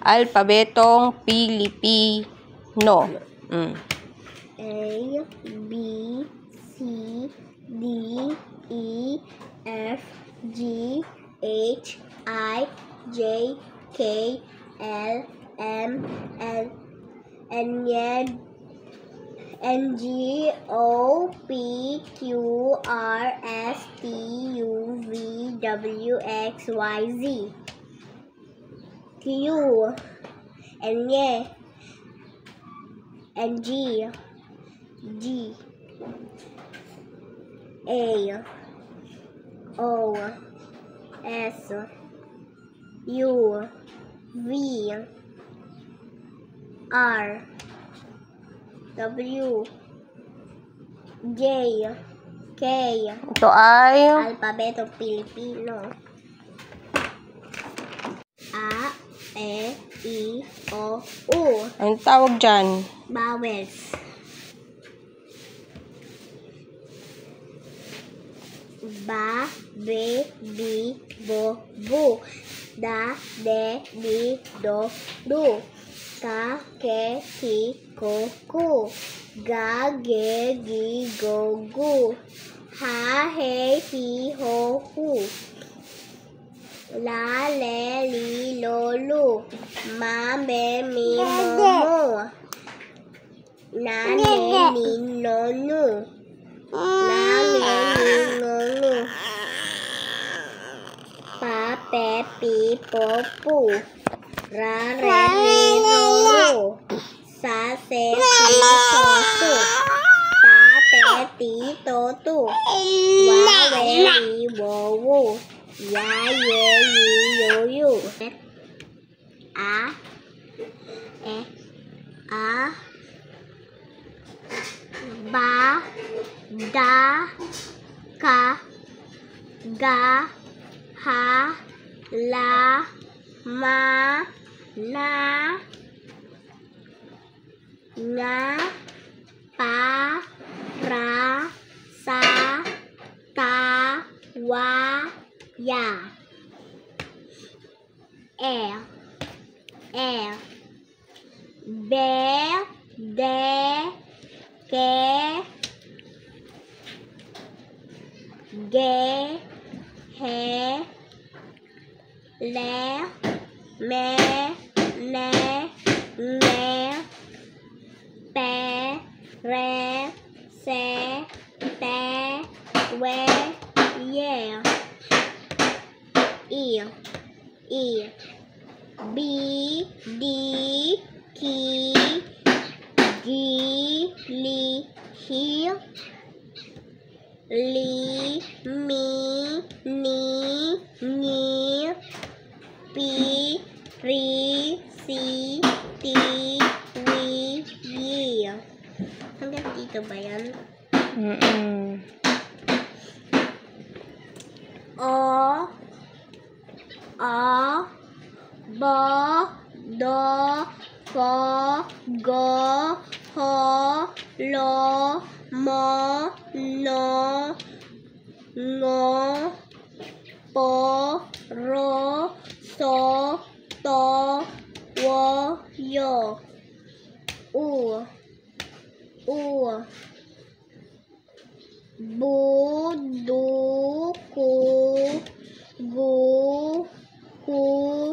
alpabetong Pilipino. A, B, C, D, E, F, G, H, I, J, K, L, M, N, N, G, O, P, Q, R, S, T, U, V, W, X, Y, Z. Q, N, G, A, O, S, U, V, R, W, J, K. Ito ay Alpabetong Pilipino. A, E, I, O, U. anong tawag dyan? Vowels. Ba, be, bi, bo, bu. Da, de, di, do, du. Ka, ke, ki, ko, ku. Ga, ge, gi, go, gu. Ha, he, hi, ho, hu. La, le, li, lo, lu. Ma, me, mi, mo, mo. Na, ne, ni, no, nu. Na, ne, ni, no, nu. Pa, pe, pi, po, pu. Ra, re, mi, ro, ru. Sa, se, si, so, su. Ta, te, ti, to, tu. Wa, we, wi, wo, wu. Ya, ye, yi, yo, yu. A, E, A, ba, da, ka, ga, ha, la, ma, na, nga, pa, ra, sa, ta, wa, ya. Be, de, ke, ge, he, le, me, ne, nge, pe, re, se, te, we, ye. I, bi, di, ki, gi, li, hi, li, mi, ni, pi, ri, si, ti, wi, yi. Hanggang dito ba yan? O, A, Ba, Do, Fo, Go, Ho, Lo, Mo, No, Ngo, Po, Ro, So, To, Wo, Yo. U, Bu, Du, Ku, Gu, Ku,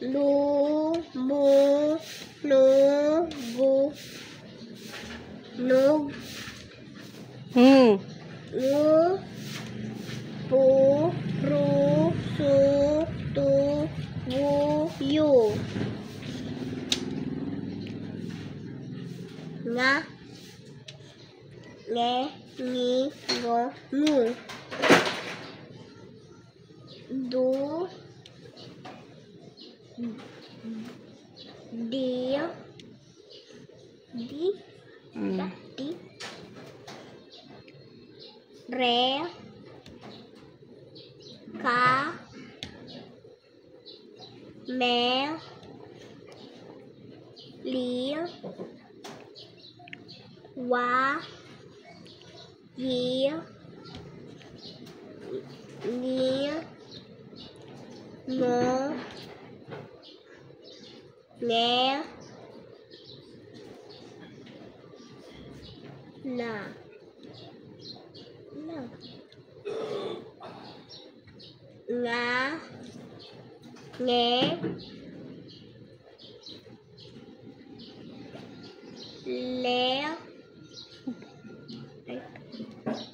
Lu, Mu, Nu, Gu, Nu, Nu, Pu, Ru, Su, Tu, Wu, Yu. Nga, nge, ni, ngo, ngu. Du, di, re, ka, me, li, wa, yi, ni, ngo, nge, na, nga, nge, le,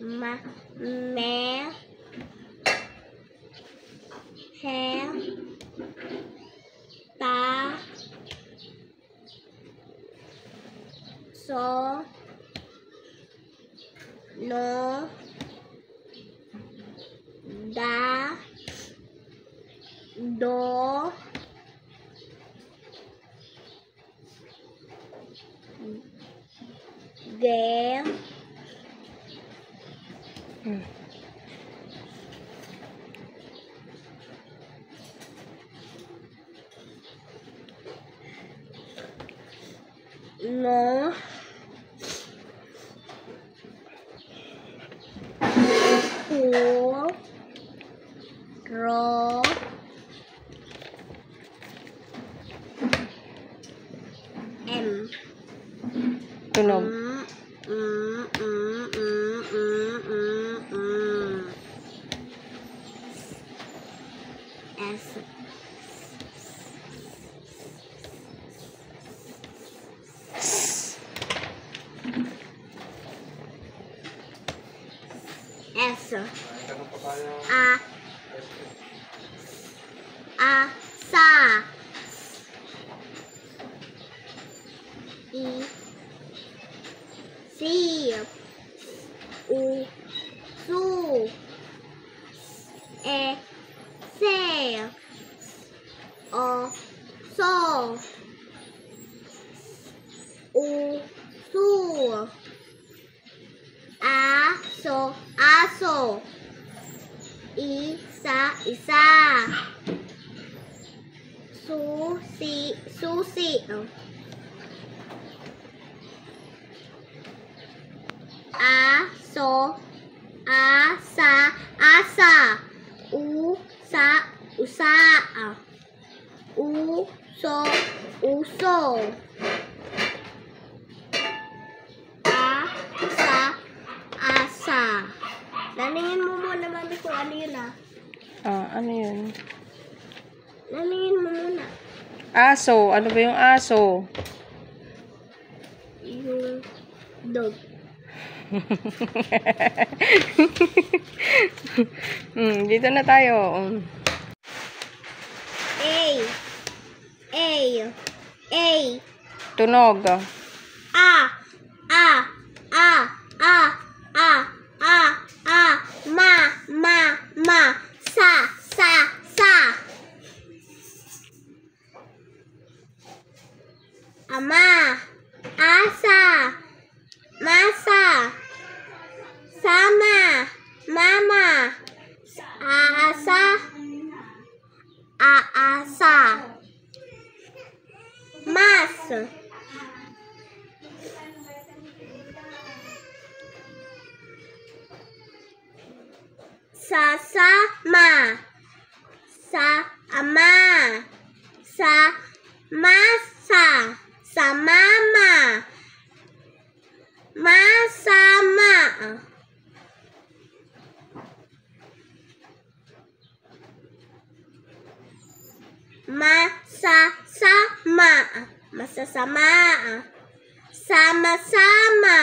ma, me, he, ta, so, no, da, do, ge, no, hu, ro, em, Tunog. S, S, A, sa, I, si, u, su, e, se, o, so, u, su, a, so, aso, isa, isa, susi, susi, aso, asa, asa, usa, usa, uso, uso, asa, asa. Lalingin mo muna, mami, kung ano yun, Ano yun? Lalingin mo muna. Aso. Ano ba yung aso? Yung dog. Dito na tayo. A. Tunog. Ma. Sa. Ama. Asa. Masa. Sama. Mama. Aasa. Aasa. Mas. Sasama. Sama. Masa. Samama. Masama. Masasama. Masasama. Sama-sama.